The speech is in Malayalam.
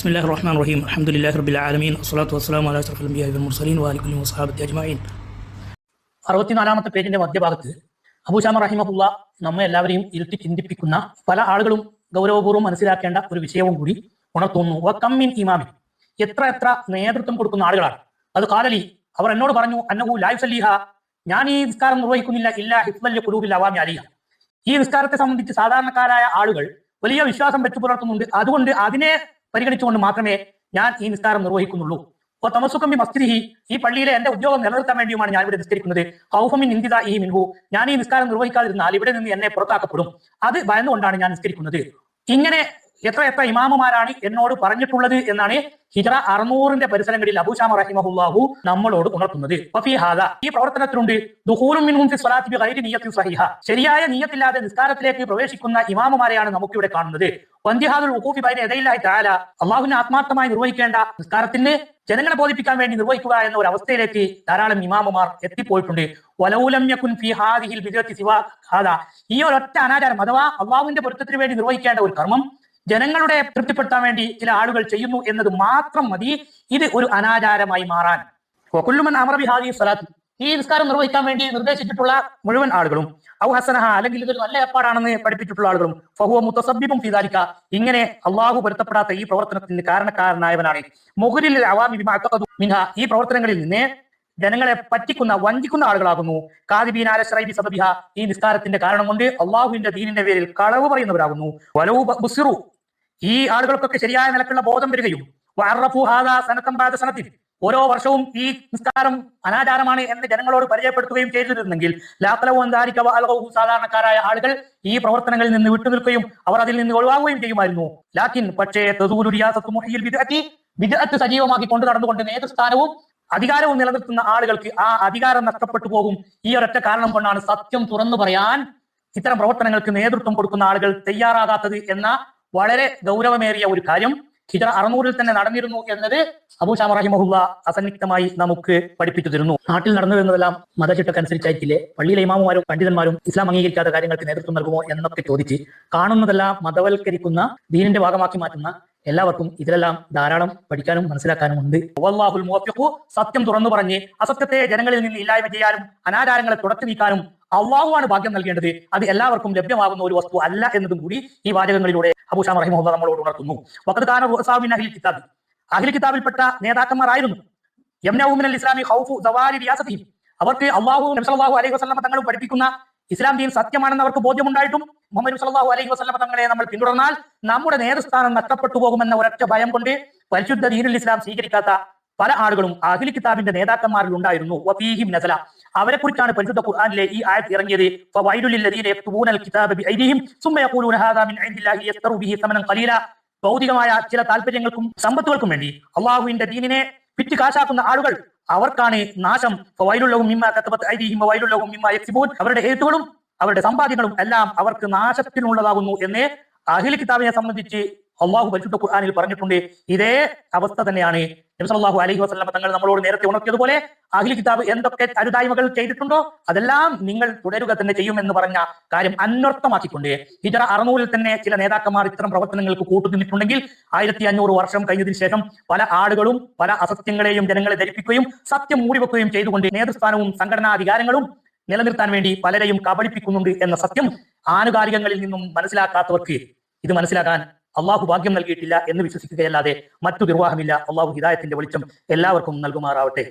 بسم الله الرحمن الرحيم الحمد لله رب العالمين والصلاة والسلام على أشرف الأنبياء والمرسلين وعلى كل وصحابته أجمعين. 64-ാമത്തെ പേജിന്റെ മധ്യഭാഗത്ത് അബൂശാമ റഹിമഹുള്ള നമ്മെ എല്ലാവരെയും ഇരുത്തി ചിന്തിപ്പിക്കുന്ന പല ആളുകളും ഗൗരവപൂർവ്വം മനസ്സിലാക്കേണ്ട ഒരു വിഷയവും കൂടി ഉണർത്തുന്നു. വക്കമ്മിൻ ഇമാമി, എത്ര നേതൃത്വം കൊടുക്കുന്ന ആളുകളാണ്. അത് കാലലി, അവർ എന്നോട് പറഞ്ഞു, അന്നഹു ലാ യുസല്ലിഹ, ഞാൻ ഈ നിസ്കാരം നിർവഹിക്കുന്നില്ല ഇല്ലാ ഹിഫ്ളൽ ഖുലൂബിൽ അവാമി അലിഹ. ഈ നിസ്കാരത്തെ സംബന്ധിച്ച് സാധാരണക്കാരായ ആളുകൾ വലിയ വിശ്വാസം വെച്ചു പുലർത്തുന്നുണ്ട്, അതുകൊണ്ട് അതിനെ പരിഗണിച്ചുകൊണ്ട് മാത്രമേ ഞാൻ ഈ നിസ്കാരം നിർവഹിക്കുന്നുള്ളൂ. അപ്പൊ തമസുക്കമ്പി മസ്തിരിഹി, ഈ പള്ളിയിലെ എന്റെ ഉദ്യോഗം നിലനിർത്താൻ വേണ്ടിയുമാണ് ഞാൻ ഇവിടെ നിസ്കരിക്കുന്നത്. ഹൗഫമിൻ ഇന്ദിദ ഈ മിൻഹു, ഞാൻ ഈ നിസ്കാരം നിർവഹിക്കാതിരുന്നാൽ ഇവിടെ നിന്ന് എന്നെ പുറത്താക്കപ്പെടും, അത് ഭയന്നുകൊണ്ടാണ് ഞാൻ നിസ്കരിക്കുന്നത്. ഇങ്ങനെ എത്ര ഇമാമുമാരാണ് എന്നോട് പറഞ്ഞിട്ടുള്ളത് എന്നാണ് ഹിജ്റ 600-ന്റെ പരിസരങ്ങളിൽ അബൂശാമ റഹിമഹുല്ലാഹു നമ്മളോട് ഉണർത്തുന്നത്. ഈ പ്രവർത്തനത്തിലുണ്ട് ദുഖൂലുൻ മിൻഹും ഫി സ്വലാത്തി ബിഗൈരി നിയ്യത്തിൻ സഹീഹ, ശരിയായ നിയ്യത്തില്ലാതെ നിസ്കാരത്തിലേക്ക് പ്രവേശിക്കുന്ന ഇമാമുമാരെയാണ് നമുക്കിവിടെ കാണുന്നത്. വന്തിഹാദുൽ വുഖൂഫി ബൈന യദൈല്ലാഹി തആല, അല്ലാഹുവിനെ ആത്മാർത്ഥമായി നിർവഹിക്കേണ്ട നിസ്കാരത്തിന് ജനങ്ങളെ ബോധിപ്പിക്കാൻ വേണ്ടി നിർവഹിക്കുക എന്ന ഒരു അവസ്ഥയിലേക്ക് ധാരാളം ഇമാമുമാർ എത്തിപ്പോയിട്ടുണ്ട്. വലൗലം യകുൻ ഫി ഹാദിഹിൽ ബിദ്അത്തി സിവാ ഹാദാ, ഈ ഒരൊറ്റ അനാചാരം അഥവാ അല്ലാഹുവിന്റെ പൊരുത്തത്തിന് വേണ്ടി നിർവഹിക്കേണ്ട ഒരു കർമ്മം ജനങ്ങളുടെ തൃപ്തിപ്പെടുത്താൻ വേണ്ടി ചില ആളുകൾ ചെയ്യുന്നു എന്നത് മാത്രം മതി ഇത് ഒരു അനാചാരമായി മാറാൻ. വകുല്ലുമൻ അമറ ബിഹാദിഹി സ്വലാത്ത്, ഈ നിസ്കാരം നിർവഹിക്കാൻ വേണ്ടി നിർദ്ദേശിച്ചിട്ടുള്ള മുഴുവൻ ആളുകളും ഔ ഹസനഹ, അല്ലെങ്കിൽ ഇതൊരു നല്ല ഏർപ്പാടാണെന്ന് പഠിപ്പിച്ചിട്ടുള്ള ആളുകളും ഫഹുവ മുതസബ്ബിബുൻ ഫീ ദാലിക, ഇങ്ങനെ അല്ലാഹു പൊരുത്തപ്പെടാത്ത ഈ പ്രവർത്തനത്തിന് കാരണക്കാരനായവനാണ്. മുഗ്രിൽ അവാമി ബിമാ അഖദു മിൻഹ, ഈ പ്രവർത്തനങ്ങളിൽ നിന്ന് ജനങ്ങളെ പറ്റിക്കുന്ന വഞ്ചിക്കുന്ന ആളുകളാകുന്നു. കാദിബീന അല ശറൈബി സബബിഹ, ഈ നിസ്കാരത്തിന്റെ കാരണം കൊണ്ട് അള്ളാഹുവിന്റെ ദീനിന്റെ പേരിൽ കളവ് പറയുന്നവരാകുന്നു. വലൗ ബുസിറു, ഈ ആളുകൾക്കൊക്കെ ശരിയായ നിലക്കുള്ള ബോധം വരികയും വഅറഫു ഹാദാ സനതൻ ബഅദ സനതിൻ, ഓരോ വർഷവും ഈ നിസ്കാരം അനാചാരമാണ് എന്ന് ജനങ്ങളോട് പരിചയപ്പെടുത്തുകയും ചെയ്തിരുന്നെങ്കിൽ സാധാരണക്കാരായ ആളുകൾ ഈ പ്രവർത്തനങ്ങളിൽ നിന്ന് വിട്ടുനിൽക്കുകയും അവർ അതിൽ നിന്ന് ഒഴിവാകുകയും ചെയ്യുമായിരുന്നു. ലാക്കിൻ പക്ഷേ ബിദ്അത്ത് സജീവമാക്കി കൊണ്ടു നടന്നുകൊണ്ട് നേതൃസ്ഥാനവും അധികാരവും നിലനിർത്തുന്ന ആളുകൾക്ക് ആ അധികാരം നഷ്ടപ്പെട്ടു പോകും. ഈ ഒരൊറ്റ കാരണം കൊണ്ടാണ് സത്യം തുറന്നു പറയാൻ ഇത്തരം പ്രവർത്തനങ്ങൾക്ക് നേതൃത്വം കൊടുക്കുന്ന ആളുകൾ തയ്യാറാകാത്തത് എന്ന വളരെ ഗൗരവമേറിയ ഒരു കാര്യം ഹിജ്റ 600-ൽ തന്നെ നടന്നിരുന്നു എന്നത് അബൂശാമ റഹിമഹുള്ള അസന്നിഗ്ധമായി നമുക്ക് പഠിപ്പിച്ചു തരുന്നു. നാട്ടിൽ നടന്നു വരുന്നതെല്ലാം മതചിട്ടക്കനുസരിച്ചായിരിക്കില്ലേ? പള്ളിയിലെ ഇമാമുമാരും പണ്ഡിതന്മാരും ഇസ്ലാം അംഗീകരിക്കാത്ത കാര്യങ്ങൾക്ക് നേതൃത്വം നൽകുമോ എന്നൊക്കെ ചോദിച്ച് കാണുന്നതെല്ലാം മതവൽക്കരിക്കുന്ന ദീനിന്റെ ഭാഗമാക്കി മാറ്റുന്ന എല്ലാവർക്കും ഇതിലെല്ലാം ധാരാളം പഠിക്കാനും മനസ്സിലാക്കാനും ഉണ്ട്. വല്ലാഹുൽ മുവഫ്ഫിഖ്, സത്യം തുറന്നു പറഞ്ഞ് അസത്യത്തെ ജനങ്ങളിൽ നിന്ന് ഇല്ലായ്മ ചെയ്യാനും അനാചാരങ്ങളെ തുടച്ചു നീക്കാനും അള്ളാഹുവാണ് ഭാഗ്യം നൽകേണ്ടത്. അത് എല്ലാവർക്കും ലഭ്യമാകുന്ന ഒരു വസ്തു അല്ല എന്നതും കൂടി ഈ വാചകങ്ങളിലൂടെ അബൂശാമ റഹിമഹുല്ലാഹ് നമ്മളോട് ഉണർത്തുന്നു. വഖദ് കാന റുഅസാഉ മിൻ അഹ്ലിൽ കിതാബ്, അഹ്ലിൽ കിതാബിൽപ്പെട്ട നേതാക്കന്മാരായിരുന്നു. യംനഉ മിനൽ ഇസ്ലാമി ഖൗഫു സവാരി റിയാസതിഹിം, അവർക്ക് അല്ലാഹു നബി സല്ലല്ലാഹു അലൈഹി വസല്ലം തങ്ങൾ പഠിപ്പിക്കുന്ന ഇസ്ലാം ദീൻ സത്യമാണെന്ന് അവർക്ക് ബോധ്യമുണ്ടായിട്ടും മുഹമ്മദ് സല്ലല്ലാഹു അലൈഹി വസല്ലം തങ്ങളെ നമ്മൾ പിന്തുടർന്നാൽ നമ്മുടെ നേതൃസ്ഥാനം നഷ്ടപ്പെട്ടു പോകുമെന്ന ഒരൊറ്റ ഭയം കൊണ്ട് പരിശുദ്ധ ദീനുൽ ഇസ്ലാം സ്വീകരിക്കാത്ത പല ആളുകളും അഹ്ലി കിതാബിന്റെ നേതാക്കന്മാരിൽ ഉണ്ടായിരുന്നു. വഫീഹിം നസല, അവരെ കുറിച്ചാണ് പരിശുദ്ധ ഖുർആനിലെ ഈ ആയത്ത് ഇറങ്ങിയത്. ഫവൈലുൽ ലദീന യക്തുബൂനൽ കിതാബ ബിഐദിഹിം സുമ്മ യഖൂലൂന ഹാദാ മിൻ ഇൻദില്ലാഹി യസ്തറു ബിഹി സമനൻ ഖലീല, ഭൗതികമായ ചില താല്പര്യങ്ങൾക്കും സമ്പത്തുകൾക്കും വേണ്ടി അള്ളാഹുവിന്റെ ദീനിനെ വിറ്റ് കാശാക്കുന്ന ആളുകൾ അവർക്കാണ് നാശം. ഫവൈലുൽ ലഹും മിമ്മാ കതബത് ഐദിഹിം വവൈലുൽ ലഹും മിമ്മാ യക്സിബൂൻ, അവരുടെ എഴുത്തുകളും അവരുടെ സമ്പാദ്യങ്ങളും എല്ലാം അവർക്ക് നാശത്തിനുള്ളതാകുന്നു എന്ന് അഹ്ലി കിതാബിനെ സംബന്ധിച്ച് അള്ളാഹു പരിശുദ്ധ ഖുർആനിൽ പറഞ്ഞിട്ടുണ്ട്. ഇതേ അവസ്ഥ തന്നെയാണ് നബി സല്ലല്ലാഹു അലൈഹി വസല്ലം തങ്ങൾ നമ്മളോട് നേരത്തെ ഉണർത്തിയതുപോലെ അഹ്ലി കിതാബ് എന്തൊക്കെ അരുതായ്മകൾ ചെയ്തിട്ടുണ്ടോ അതെല്ലാം നിങ്ങൾ തുടരുക തന്നെ ചെയ്യുമെന്ന് പറഞ്ഞ കാര്യം അന്വർത്ഥമാക്കിക്കൊണ്ട് ഹിജ്റ 600-ൽ തന്നെ ചില നേതാക്കന്മാർ ഇത്തരം പ്രവർത്തനങ്ങൾക്ക് കൂട്ടുനിന്നിട്ടുണ്ടെങ്കിൽ 1500 വർഷം കഴിഞ്ഞതിന് ശേഷം പല ആളുകളും പല അസത്യങ്ങളെയും ജനങ്ങളെ ധരിപ്പിക്കുകയും സത്യം മൂടിവെക്കുകയും ചെയ്തുകൊണ്ട് നേതൃസ്ഥാനവും സംഘടനാ അധികാരങ്ങളും നിലനിർത്താൻ വേണ്ടി പലരെയും കബളിപ്പിക്കുന്നുണ്ട് എന്ന സത്യം ആനുകാലികങ്ങളിൽ നിന്നും മനസ്സിലാക്കാത്തവർക്ക് ഇത് മനസ്സിലാക്കാൻ അള്ളാഹു ഭാഗ്യം നൽകിയിട്ടില്ല എന്ന് വിശ്വസിക്കുകയല്ലാതെ മറ്റു നിർവാഹമില്ല. അള്ളാഹു ഹിദായത്തിന്റെ വെളിച്ചം എല്ലാവർക്കും നൽകുമാറാവട്ടെ.